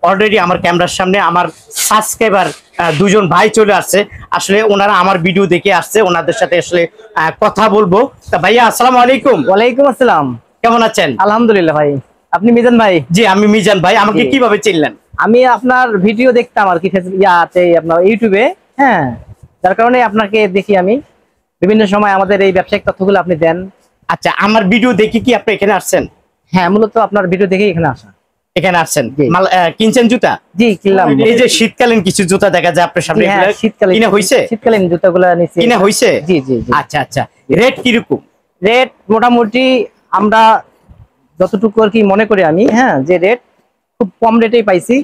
Already আমার ক্যামেরার সামনে আমার সাবস্ক্রাইবার দুজন ভাই চলে আসছে। আসলে ওনারা আমার ভিডিও দেখে আসছে, ওনাদের সাথে আসলে কথা বলবো। তা ভাইয়া আসসালামু আলাইকুম। ওয়ালাইকুম আসসালাম। কেমন আছেন? আলহামদুলিল্লাহ ভাই। আপনি মিজান ভাই? জি আমি মিজান ভাই। আমাকে কিভাবে চিনলেন? আমি আপনার ভিডিও দেখতাম আর কি আপনার ইউটিউবে। হ্যাঁ, যার কারণে আপনাকে দেখি আমি বিভিন্ন সময় আমাদের এই ব্যবসায়িক তথ্যগুলো আপনি দেন। আচ্ছা, আমার ভিডিও দেখে কি আপনি এখানে আসছেন? হ্যাঁ, মূলত আপনার ভিডিও দেখে এখানে আসা। এখানে আসছেন মাল কিনছেন জুতা? জি কিনলাম। এই যে শীতকালীন কিছু জুতা দেখা যায় আপনার সামনে, কিনা হইছে? শীতকালীন জুতাগুলো নিচে কিনা হইছে? জি জি। আচ্ছা আচ্ছা, রেট কিরকম? রেট মোটামুটি আমরা যতটুকু আর কি মনে করি আমি, হ্যাঁ, যে রেট খুব কম রেটেই পাইছি।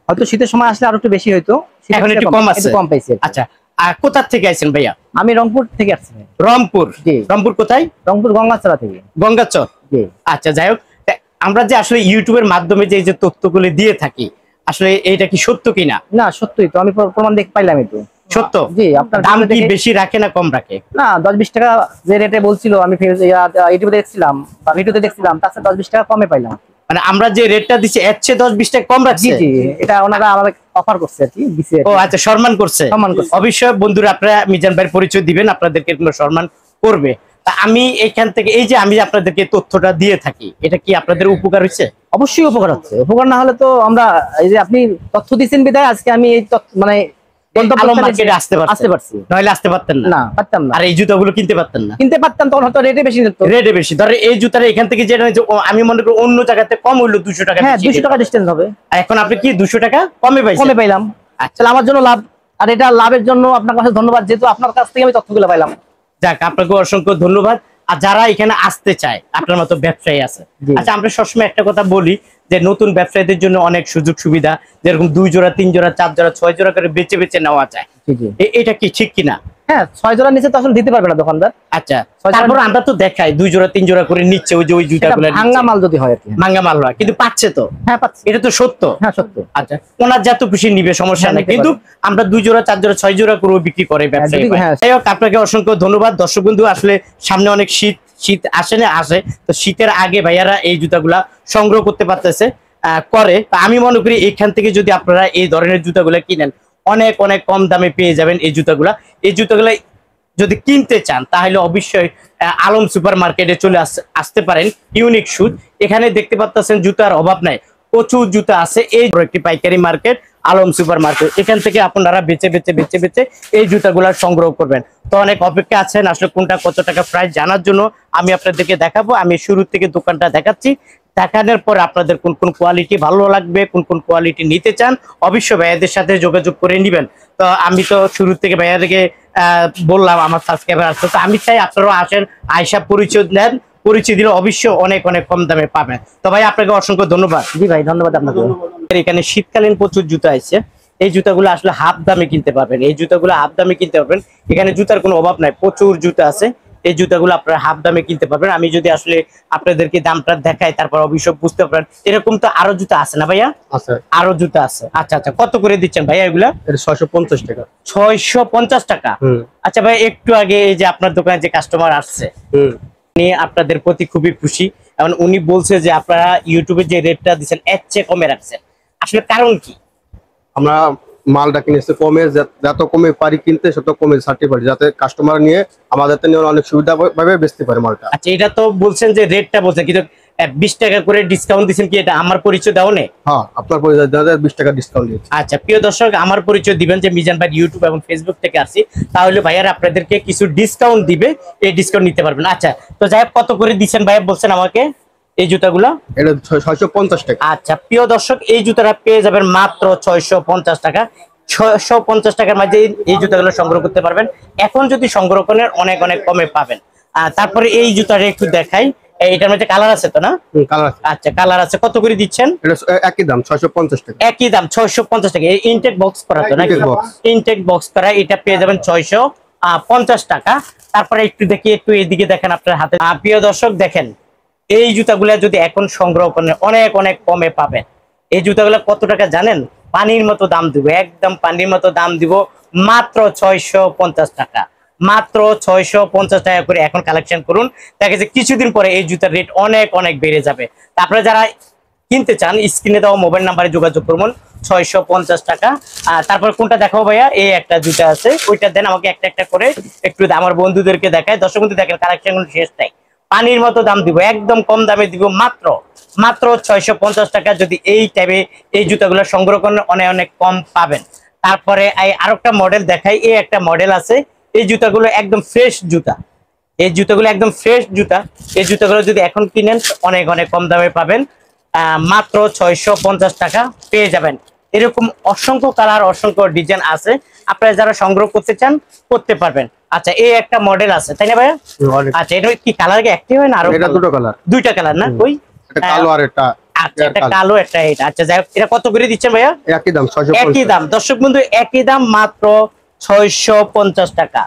হয়তো শীতের সময় আসলে আরো একটু বেশি হইতো, এখন একটু কম আছে, কম পাইছি। আচ্ছা, আর কোথা থেকে আইছেন ভাইয়া? আমি রংপুর থেকে আসছি। রংপুর? জি। রংপুর কোথায়? রংপুর গঙ্গাচড়া থেকে। গঙ্গাচর? জি। আচ্ছা, যাই হোক, আমরা যে আসলে ইউটিউবের মাধ্যমে যে যে তথ্যগুলো দিয়ে থাকি, আসলে এটা কি সত্য কিনা? না, সত্যই তো, আমি প্রমাণ দেখতে পাইলাম। একটু সত্য? জি। আপনার দাম কি বেশি রাখে না কম রাখে? না, 10-20 টাকা যে রেটে বলছিল, আমি ইউটিউবে দেখছিলাম বা ভিডিওতে দেখছিলাম, তার সাথে 10-20 টাকা কমে পাইলাম। মানে আমরা যে রেটটা দিচ্ছি এর চেয়ে 10-20 টাকা কম রাখছে? জি জি, এটা ওনারা আমাদের অফার করছে আর কি, দিছে। ও আচ্ছা, সম্মান করছে। অবশ্যই বন্ধুরা, আপনারা মিজান ভাইয়ের পরিচয় দিবেন, আপনাদেরকে সম্মান করবে। তা আমি এখান থেকে এই যে আমি আপনাদেরকে তথ্যটা দিয়ে থাকি, এটা কি আপনাদের উপকার হয়েছে? অবশ্যই উপকার হচ্ছে। উপকার না হলে তো আমরা, এই যে আপনি তথ্য দিচ্ছেন বিদায় আজকে আমি এই মানে আসতে পারছি, নইলে আসতে পারতেন না। পারতাম না। আর এই জুতাগুলো কিনতে পারতেন না। কিনতে পারতাম, তখন হয়তো রেটে বেশি নিত। রেটে বেশি। ধরে এই জুতাটা এখান থেকে যেটা আমি মনে করি অন্য জায়গাতে কম হইলো 200 টাকা। হ্যাঁ, 200 টাকা ডিসটেন্স হবে। এখন আপনি কি 200 টাকা কমে পাইলাম। আচ্ছা, আমার জন্য লাভ। আর এটা লাভের জন্য আপনার কাছে ধন্যবাদ, যেহেতু আপনার কাছ থেকে আমি তথ্যগুলো পাইলাম। যাক, আপনাকে অসংখ্য ধন্যবাদ। আর যারা এখানে আসতে চায়, আপনার মতো ব্যবসায়ী আছে। আচ্ছা, আমরা সবসময় একটা কথা বলি যে নতুন ব্যবসায়ীদের জন্য অনেক সুযোগ সুবিধা, যেরকম 2 জোড়া 3 জোড়া 4 জোড়া 6 জোড়া করে বেচে বেচে নেওয়া যায়। এটা কি ঠিক কিনা? হ্যাঁ, 6 জোড়া নিচে তো আসলে দিতে পারবে না দোকানদার। আচ্ছা, তারপর আমরা তো দেখাই 2 জোড়া 3 জোড়া করে নিচ্ছে, ওই যে ওই জুতাগুলো ভাঙা মাল যদি হয় আর কি। ভাঙা মাল হয়, কিন্তু পাচ্ছে তো। হ্যাঁ, পাচ্ছে। এটা তো সত্য। হ্যাঁ, সত্য। আচ্ছা, ওনার যত খুশি নিবে, সমস্যা নাই, কিন্তু আমরা 2 জোড়া 4 জোড়া 6 জোড়া করে বিক্রি করে ব্যবসায়ী। যাই হোক, আপনাকে অসংখ্য ধন্যবাদ। দর্শক বন্ধু, আসলে সামনে অনেক শীত আসে না আসে, তো শীতের আগে ভাইয়ারা এই জুতাগুলা সংগ্রহ করতে পারতেছে করে। আমি মনে করি এখান থেকে যদি আপনারা এই ধরনের জুতাগুলা কিনেন, অনেক অনেক কম দামে পেয়ে যাবেন এই জুতাগুলা। এই জুতাগুলা যদি কিনতে চান তাহলে অবশ্যই আলম সুপার মার্কেটে চলে আসতে পারেন। ইউনিক শুজ, এখানে দেখতে পাচ্ছেন জুতার অভাব নাই, প্রচুর জুতা আছে। এই একটি পাইকারি মার্কেট আলম সুপার মার্কেট, এখান থেকে আপনারা বেচে বেচে বেচে বেচে এই জুতাগুলা সংগ্রহ করবেন। তো অনেক অপেক্ষা আছেন আসলে কোনটা কত টাকা প্রাইস জানার জন্য। আমি আপনাদেরকে দেখাবো। আমি শুরু থেকে দোকানটা দেখাচ্ছি, দেখানোর পর আপনাদের কোন কোন কোয়ালিটি ভালো লাগবে, কোন কোন কোয়ালিটি নিতে চান, অবশ্যই ভাইয়াদের সাথে যোগাযোগ করে নেবেন। তো আমি তো শুরু থেকে ভাইয়াদেরকে বললাম আমার সাবস্ক্রাইবার আসছে, তো আমি চাই আপনারাও আসেন, আয়সা পরিচয় নেন, পরিচয় দিলে অবশ্যই অনেক অনেক কম দামে পাবেন। তো ভাই, আপনাকে অসংখ্য ধন্যবাদ। জি ভাই, ধন্যবাদ আপনাকে। এখানে শীতকালীন প্রচুর জুতা আছে। এই জুতাগুলো আসলে হাফ দামে কিনতে পারবেন, এই জুতাগুলো হাফ দামে কিনতে পারবেন। এখানে জুতার কোনো অভাব নাই, প্রচুর জুতা আছে। এই জুতাগুলো আপনারা হাফ দামে কিনতে পারবেন। আমি যদি আসলে আপনাদেরকে দামটা দেখাই, তারপর অবশ্যই বুঝতে পারেন। এরকম তো আরো জুতা আছে না ভাইয়া? আছে, আরো জুতা আছে। আচ্ছা আচ্ছা, কত করে দিচ্ছেন ভাইয়া এগুলা? 650 টাকা। 650 টাকা? আচ্ছা ভাই, একটু আগে এই যে আপনার দোকানে যে কাস্টমার আসছে, উনি আপনাদের প্রতি খুবই খুশি, এবং উনি বলছে যে আপনারা ইউটিউবে যে রেটটা দিচ্ছেন এর চেয়ে কমে রাখছেন। আসলে কারণ কি? আমরা মালটা কিনেছি কমে, যত কমে পারি কিনতে তত কমে সার্টিফাইড, যাতে কাস্টমার নিয়ে আমাদের অনেক সুবিধা ভাবে বেচতে পারে মালটা। আচ্ছা, এটা তো বলছেন যে রেটটা বলছেন, কিন্তু 20 টাকা করে ডিসকাউন্ট দিচ্ছেন, কি এটা আমার পরিচয় দাও নেই? হ্যাঁ, আপনার পরিচয় দেওয়া 20 টাকা ডিসকাউন্ট দিয়েছি। আচ্ছা, প্রিয় দর্শক, আমার পরিচয় দিবেন যে মিজান ভাই ইউটিউব এবং ফেসবুক থেকে আসছি, তাহলে ভাইয়ার আপনাদেরকে কিছু ডিসকাউন্ট দিবে, এই ডিসকাউন্ট নিতে পারবেন। আচ্ছা, তো যাই হোক, কত করে দিচ্ছেন ভাইয়া বলছেন আমাকে এই জুতাগুলো? এটা 650 টাকা। আচ্ছা, প্রিয় দর্শক, এই জুতাটা পেয়ে যাবেন মাত্র 650 টাকা। 650 টাকার মাঝে এই জুতাগুলো সংগ্রহ করতে পারবেন। এখন যদি সংগ্রহ করেন অনেক অনেক কমে পাবেন। তারপরে এই জুতাটা একটু দেখাই, এটার মধ্যে কালার আছে তো না? আচ্ছা, কালার আছে। কত করে দিচ্ছেন? একই দাম 650 টাকা। একই দাম 650 টাকা। ইনটেক বক্স করা তো নাকি? ইনটেক বক্স করা, এটা পেয়ে যাবেন 650 টাকা। তারপরে একটু দেখি, একটু এদিকে দেখেন আপনার হাতে। প্রিয় দর্শক দেখেন, এই জুতাগুলা যদি এখন সংগ্রহ করেন অনেক অনেক কমে পাবেন। এই জুতাগুলা কত টাকা জানেন? পানির মতো দাম দিব, একদম পানির মতো দাম দিব, মাত্র 650 টাকা। মাত্র 650 টাকা করে এখন কালেকশন করুন। দেখা যাচ্ছে কিছুদিন পরে এই জুতার রেট অনেক অনেক বেড়ে যাবে। তারপরে যারা কিনতে চান স্ক্রিনে দেওয়া মোবাইল নাম্বারে যোগাযোগ করুন। 650 টাকা। তারপর কোনটা দেখাবো ভাইয়া? এই একটা জুতা আছে, ওইটা দেন আমাকে একটা একটা করে একটু আমার বন্ধুদেরকে দেখায়। দর্শক বন্ধু দেখেন কালেকশন শেষ নাই, পানির মতো দাম দিব, একদম কম দামে দিব, মাত্র 650 টাকা। যদি এই টাইপে এই জুতাগুলো সংগ্রহ করেন অনেক অনেক কম পাবেন। তারপরে আরেকটা মডেল দেখাই, এই একটা মডেল আছে, এই জুতাগুলো একদম ফ্রেশ জুতা, এই জুতাগুলো একদম ফ্রেশ জুতা। এই জুতাগুলো যদি এখন কিনেন অনেক অনেক কম দামে পাবেন, মাত্র 650 টাকা পেয়ে যাবেন। এরকম অসংখ্য কালার অসংখ্য ডিজাইন আছে, আপনারা যারা সংগ্রহ করতে চান করতে পারবেন। আচ্ছা এই একটা মডেল আছে তাই না ভাইয়া? আচ্ছা এটা কি কালার কি একটি হয় না? আরো এটা দুটো কালার, দুইটা কালার না? কই এটা কালো আর এটা আচ্ছা এটা কালো একটা এটা। আচ্ছা যাই হোক, এটা কত করে দিচ্ছেন ভাইয়া? একই দাম 650। একই দাম দর্শক বন্ধু, একই দাম, মাত্র 650 টাকা,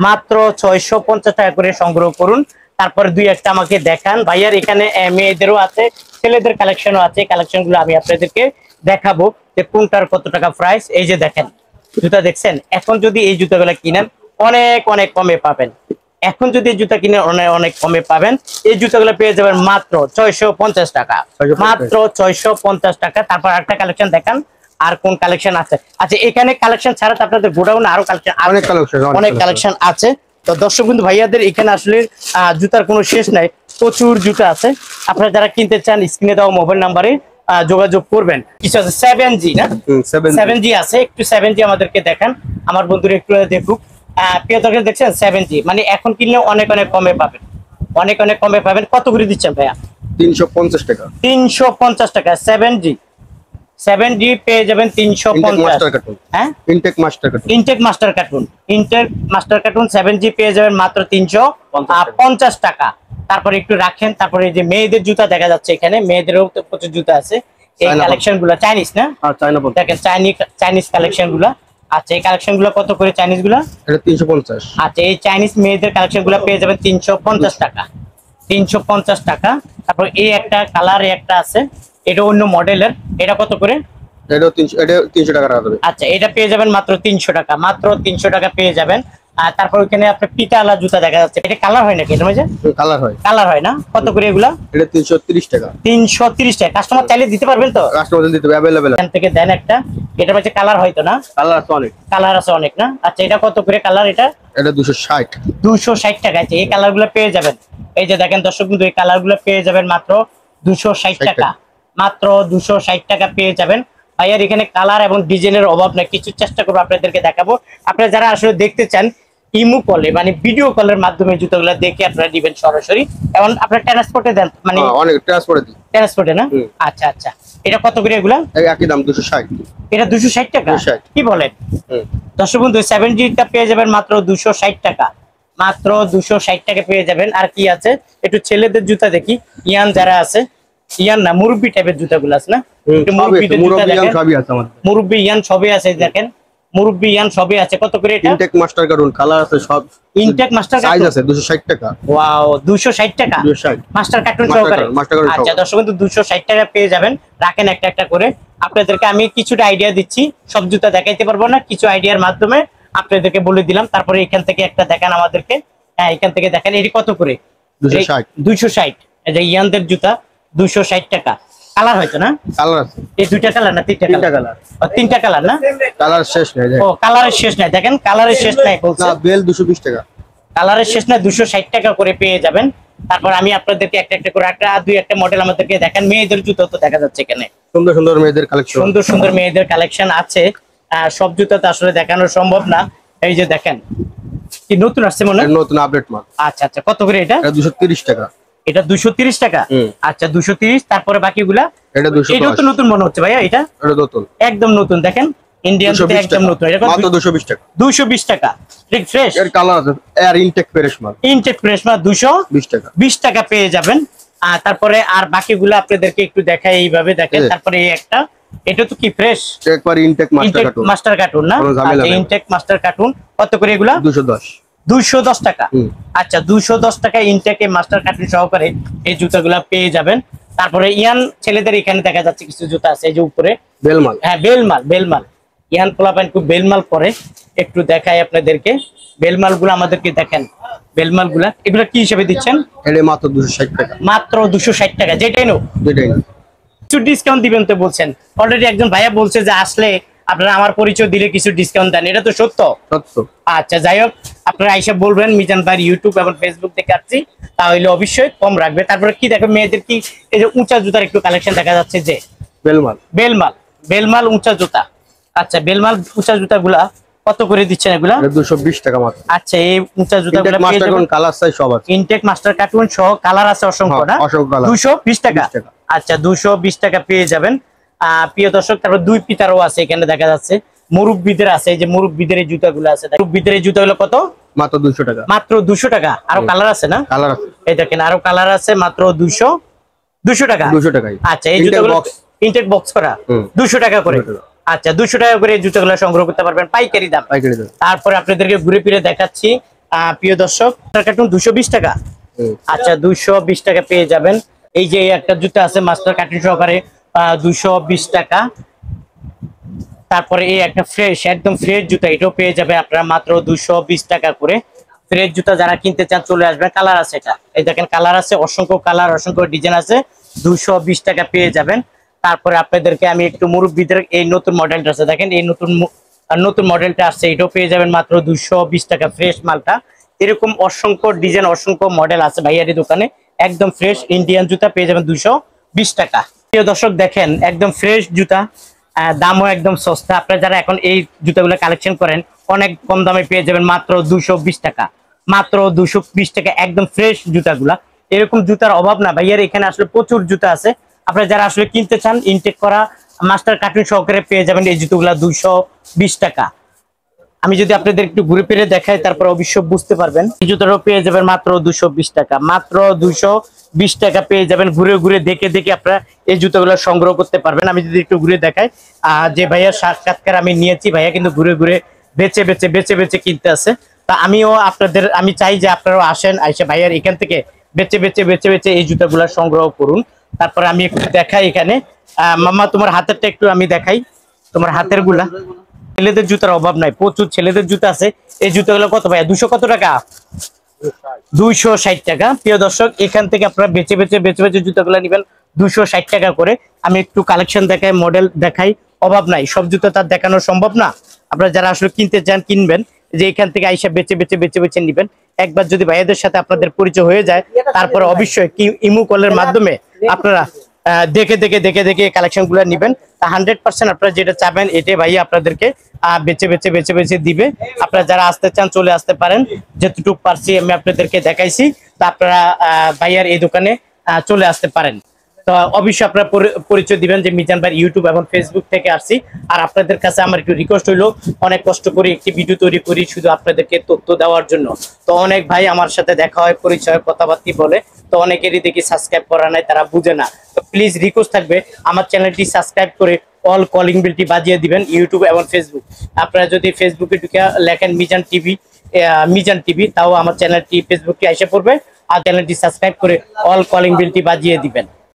মাত্র 650 টাকা করে সংগ্রহ করুন। তারপরে দুই একটা আমাকে দেখান ভাইয়ার। এখানে মেয়েদেরও আছে, ছেলেদের কালেকশনও আছে, কালেকশন গুলো আমি আপনাদেরকে দেখাবো যে কোনটার কত টাকা প্রাইস। এই যে দেখেন জুতা দেখছেন, এখন যদি এই জুতাগুলো কিনেন অনেক অনেক কমে পাবেন, এখন যদি এই জুতা কিনে অনেক অনেক কমে পাবেন। এই জুতাগুলো পেয়ে যাবেন মাত্র 650 টাকা, মাত্র 650 টাকা। তারপর একটা কালেকশন দেখান, আর কোন কালেকশন আছে? আচ্ছা এখানে কালেকশন ছাড়া তো আপনাদের গোডাউনে আরো কালেকশন, অনেক কালেকশন আছে। তো দর্শক বন্ধু ভাইয়াদের এখানে আসলে জুতার কোনো শেষ নাই, প্রচুর জুতা আছে। আপনারা যারা কিনতে চান স্ক্রিনে দেওয়া মোবাইল নাম্বারে যোগাযোগ করবেন। কিছু আছে 7G না? 7G আছে, একটু 7G আমাদেরকে দেখান, আমার বন্ধুরা একটু দেখুক। প্রিয় দর্শক দেখছেন 7G, মানে এখন কিনলে অনেক অনেক কমে পাবেন, অনেক অনেক কমে পাবেন। কত করে দিচ্ছেন ভাইয়া? 350 টাকা। 350 টাকা 7G পেয়ে যাবেন 350। হ্যাঁ intake master cartoon, intake master cartoon 7G পেয়ে যাবেন মাত্র 350 টাকা। তারপরে একটু রাখেন। তারপরে এই যে মেয়েদের জুতা দেখা যাচ্ছে, এখানে মেয়েদেরও তো প্রচুর জুতা আছে। এই কালেকশন গুলা চাইনিজ না? দেখেন চাইনিজ কালেকশন গুলা। আচ্ছা এই কালেকশন গুলো কত করে চাইনিজ গুলা? এটা 350। আচ্ছা এই চাইনিজ মেয়েদের কালেকশন গুলো পেয়ে যাবেন 350 টাকা, 350 টাকা। তারপর এই একটা কালার একটা আছে, এটা অন্য মডেলের, এটা কত করে? এটা 300 টাকা রাখা যাবে। আচ্ছা এটা পেয়ে যাবেন মাত্র 300 টাকা, মাত্র 300 টাকা পেয়ে যাবেন। আর তারপর ওখানে আপনার পিটালা জুতা দেখা যাচ্ছে, এটা কালার হয় নাকি? এটা ভাই কালার হয়, কালার হয় না? কত করে এগুলা? এটা 330 টাকা। 330 টাকা। কাস্টমার চাইলে দিতে পারবেন তো? কাস্টমার দিতে হবে, अवेलेबल। এখান থেকে দেন একটা, এটা হচ্ছে কালার হয়তো না? কালার আছে অনেক, কালার আছে অনেক না? আচ্ছা এটা কত করে কালার? এটা 260। 260 টাকা। আছে এই কালার গুলো পেয়ে যাবেন। এই যে দেখেন দর্শক বন্ধু, এই কালার গুলো পেয়ে যাবেন মাত্র 260 টাকা, মাত্র 260 টাকা পেয়ে যাবেন। ভাইয়ার এখানে কালার এবং ডিজাইনের অভাব নাই, কিছু চেষ্টা করবো আপনাদেরকে দেখাবো। আপনারা যারা আসলে দেখতে চান ইমো কলে মানে ভিডিও কলের মাধ্যমে জুতোগুলো দেখে আপনারা দিবেন সরাসরি, এবং আপনারা ট্রান্সপোর্টে দেন মানে? অনেক ট্রান্সপোর্টে দিই, ট্রান্সপোর্টে না? আচ্ছা আচ্ছা এটা কত করে এগুলা? একই দাম 260। এটা 260 টাকা? 260। কি বলেন দর্শক বন্ধু? 7G টা পেয়ে যাবেন মাত্র 260 টাকা, মাত্র 260 টাকা পেয়ে যাবেন। আর কি আছে একটু ছেলেদের জুতা দেখি, ইয়ান যারা আছে, ইয়ান না মুরব্বি টাইপের জুতাগুলো আছে না? মুরব্বি ইয়ান সবই আছে, দেখেন মুরব্বি ইয়ান সবই আছে। কত করে এটা? ইনটেক মাস্টার কার্টুন, কালার আছে সব, ইনটেক মাস্টার সাইজ আছে 260 টাকা। ওয়াও 260 টাকা 260 মাস্টার কার্টুন সহকারে। আচ্ছা দর্শক বন্ধু 260 টাকা পেয়ে যাবেন। রাখেন একটা একটা করে, আপনাদেরকে আমি কিছুটা আইডিয়া দিচ্ছি, সব জুতা দেখাইতে পারবো না, কিছু আইডিয়ার মাধ্যমে আপনাদেরকে বলে দিলাম। তারপরে এখান থেকে একটা দেখান আমাদেরকে। হ্যাঁ এখান থেকে দেখেন, এটি কত করে? 260। এই যে ইয়ানদের জুতা 260 টাকা। কালার হয়তো না? কালার আছে, এই দুইটা কালার না তিনটা কালার? তিনটা কালার না? কালার শেষ নাই। ও কালারের শেষ নাই, দেখেন কালারের শেষ নাই বলছে। বেল 220 টাকা, কালারের শেষ নাই, 260 টাকা করে পেয়ে যাবেন। তারপর আমি আপনাদেরকে একটা একটা করে দুই একটা মডেল আমাদেরকে দেখেন। মেয়েদের জুতো তো দেখা যাচ্ছে এখানে, সুন্দর সুন্দর মেয়েদের কালেকশন, সুন্দর সুন্দর মেয়েদের কালেকশন আছে। সব জুতো তো আসলে দেখানো সম্ভব না। এই যে দেখেন কি নতুন আসছে মনে হয়, নতুন আপডেট মাল। আচ্ছা আচ্ছা কত করে এটা? 230 টাকা। এটা 230 টাকা। আচ্ছা 230। তারপরে বাকিগুলা? এটা 210। এটা তো নতুন মনে হচ্ছে ভাইয়া, এটা নতুন, একদম নতুন। দেখেন ইন্ডিয়ান থেকে একদম নতুন, এটা মাত্র 220 টাকা। 220 টাকা ঠিক ফ্রেশ। এর কালার আছে, এর ইনটেক ফ্রেশ মাল, ইনটেক ফ্রেশ মাল 220 টাকা, 20 টাকা পেয়ে যাবেন। আর তারপরে আর বাকিগুলো আপনাদেরকে একটু দেখাই, এইভাবে দেখেন। তারপরে এই একটা, এটা তো কি ফ্রেশ একবার ইনটেক মাস্টার কার্টুন না? ইনটেক মাস্টার কার্টুন কত করে এগুলা? 210 টাকা। আচ্ছা 210 টাকা ইনটেকে মাস্টার কার্টুন সহকারে এই জুতাগুলা পেয়ে যাবেন। তারপরে ইয়ান ছেলেদের এখানে দেখা যাচ্ছে কিছু জুতা আছে, এই যে উপরে বেলমাল। হ্যাঁ বেলমাল ইয়ান পোলাপান খুব বেলমাল পরে, একটু দেখাই আপনাদেরকে। বেলমাল গুলো আমাদেরকে দেখেন, বেলমাল গুলা এগুলা কি হিসেবে দিচ্ছেন? এটা মাত্র 260 টাকা, মাত্র 260 টাকা। যেটাই নো কিছু ডিসকাউন্ট দিবেন তো বলছেন, অলরেডি একজন ভাইয়া বলছে যে আসলে আপনারা আমার পরিচয় দিলে কিছু ডিসকাউন্ট দেন, এটা তো সত্য? সত্য। আচ্ছা যাই হোক, আপনারা আইসা বলবেন মিজান ভাই ইউটিউব এবং ফেসবুক থেকে আসছি, তাহলে অবশ্যই কম রাখবে। তারপরে কি দেখো মেয়েদের কি এই যে উঁচা জুতার একটু কালেকশন দেখা যাচ্ছে, যে বেলমাল বেলমাল উঁচা জুতা। আচ্ছা বেলমাল উঁচা জুতাগুলা কত করে দিচ্ছেন এগুলা? 220 টাকা মাত্র। আচ্ছা এই উঁচা জুতাগুলা মাস্টার কোন কালার চাই সব আছে, ইনটেক মাস্টার কার্টুন সহ কালার আছে অসংখ্য না? অসংখ্য কালার। 220 টাকা। আচ্ছা 220 টাকা পেয়ে যাবেন প্রিয় দর্শক। তারপর দুই পিতারও আছে এখানে দেখা যাচ্ছে, মুরব্বিদের আছে, এই যে মুরব্বিদের এই জুতাগুলো আছে, মুরব্বিদের এই জুতাগুলো কত? মাত্র 200 টাকা। মাত্র 200 টাকা। আরো কালার আছে না? কালার আছে, এই দেখেন আরো কালার আছে, মাত্র 200 টাকা। 200 টাকাই। আচ্ছা এই জুতাগুলো ইনটেক বক্স করা 200 টাকা করে। আচ্ছা 200 টাকা করে এই জুতাগুলো সংগ্রহ করতে পারবেন পাইকারি দাম। তারপরে আপনাদেরকে ঘুরে ফিরে দেখাচ্ছি প্রিয় দর্শক, কার্টুন 220 টাকা। আচ্ছা 220 টাকা পেয়ে যাবেন। এই যে একটা জুতা আছে মাস্টার কার্টুন সহকারে 220 টাকা। তারপরে এই একটা ফ্রেশ একদম ফ্রেশ জুতা, এটাও পেয়ে যাবে আপনারা মাত্র 220 টাকা করে। ফ্রেশ জুতা যারা কিনতে চান চলে আসবেন। কালার আছে, এটা এই দেখেন কালার আছে, অসংখ্য কালার অসংখ্য ডিজাইন আছে, 220 টাকা পেয়ে যাবেন। তারপরে আপনাদেরকে আমি একটু মুরব্বিদের এই নতুন মডেলটা আছে, দেখেন এই নতুন মডেলটা আসছে, এটাও পেয়ে যাবেন মাত্র 220 টাকা ফ্রেশ মালটা। এরকম অসংখ্য ডিজাইন অসংখ্য মডেল আছে ভাইয়ারি দোকানে, একদম ফ্রেশ ইন্ডিয়ান জুতা পেয়ে যাবেন 220 টাকা। প্রিয় দর্শক দেখেন একদম ফ্রেশ জুতা, দামও একদম সস্তা। আপনারা যারা এখন এই জুতাগুলো কালেকশন করেন অনেক কম দামে পেয়ে যাবেন মাত্র 220 টাকা। মাত্র 220 টাকা একদম ফ্রেশ জুতাগুলা। এরকম জুতার অভাব না ভাইয়ার, এখানে আসলে প্রচুর জুতা আছে। আপনারা যারা আসলে কিনতে চান ইনটেক করা মাস্টার কার্টুন সহকারে পেয়ে যাবেন এই জুতোগুলা 220 টাকা। আমি যদি আপনাদের একটু ঘুরে ফিরে দেখাই তারপর অবশ্য বুঝতে পারবেন। এই জুতোটাও পেয়ে যাবেন মাত্র 220 টাকা। মাত্র 220 টাকা পেয়ে যাবেন। ঘুরে ঘুরে দেখে দেখে আপনারা এই জুতোগুলো সংগ্রহ করতে পারবেন। আমি যদি একটু ঘুরে দেখাই, যে ভাইয়ার সাক্ষাৎকার আমি নিয়েছি, ভাইয়া কিন্তু ঘুরে ঘুরে বেছে বেছে কিনতে আছে। তা আমিও আমি চাই যে আপনারাও আসেন, আইসা ভাইয়ার এখান থেকে বেছে বেছে এই জুতাগুলো সংগ্রহ করুন। তারপরে আমি একটু দেখাই এখানে, মামা তোমার হাতেরটা একটু আমি দেখাই, তোমার হাতের গুলা। ছেলেদের জুতার অভাব নাই, প্রচুর ছেলেদের জুতা আছে। এই জুতাগুলো কত ভাইয়া? 200 কত টাকা? 260 টাকা। প্রিয় দর্শক এখান থেকে আপনারা বেছে বেছে জুতাগুলো নেবেন 260 টাকা করে। আমি একটু কালেকশন দেখাই, মডেল দেখাই, অভাব নাই, সব জুতা তার দেখানো সম্ভব না। আপনারা যারা আসলে কিনতে চান কিনবেন, যে এখান থেকে আইসা বেছে বেছে নেবেন। একবার যদি ভাইয়াদের সাথে আপনাদের পরিচয় হয়ে যায় তারপরে অবশ্যই ইমো কলের মাধ্যমে আপনারা দেখে কালেকশন গুলো নিবেন। 100% আপনারা যেটা চাবেন এটাই ভাইয়া আপনাদেরকে বেছে বেছে দিবে। আপনারা যারা আসতে চান চলে আসতে পারেন, যতটুকু পারছি আমি আপনাদেরকে দেখাইছি। তো আপনারা ভাইয়ার এই দোকানে চলে আসতে পারেন। তো অবশ্যই আপনারা পরিচয় দিবেন যে মিজান ভাই ইউটিউব এবং ফেসবুক থেকে আসছি। আর আপনাদের কাছে আমার একটু রিকোয়েস্ট হইলো, অনেক কষ্ট করে একটি ভিডিও তৈরি করি শুধু আপনাদেরকে তথ্য দেওয়ার জন্য। তো অনেক ভাই আমার সাথে দেখা হয়, পরিচয় কথাবার্তা বলে, তো অনেকেরই দেখি সাবস্ক্রাইব করা নাই, তারা বুঝে না। তো প্লিজ রিকোয়েস্ট থাকবে আমার চ্যানেলটি সাবস্ক্রাইব করে অল কলিং বেলটি বাজিয়ে দিবেন ইউটিউব এবং ফেসবুক। আপনারা যদি ফেসবুকে ঢুকে লেখেন মিজান টিভি, তাও আমার চ্যানেলটি ফেসবুকে এসে পড়বে। আর চ্যানেলটি সাবস্ক্রাইব করে অল কলিং বেলটি বাজিয়ে দিবেন।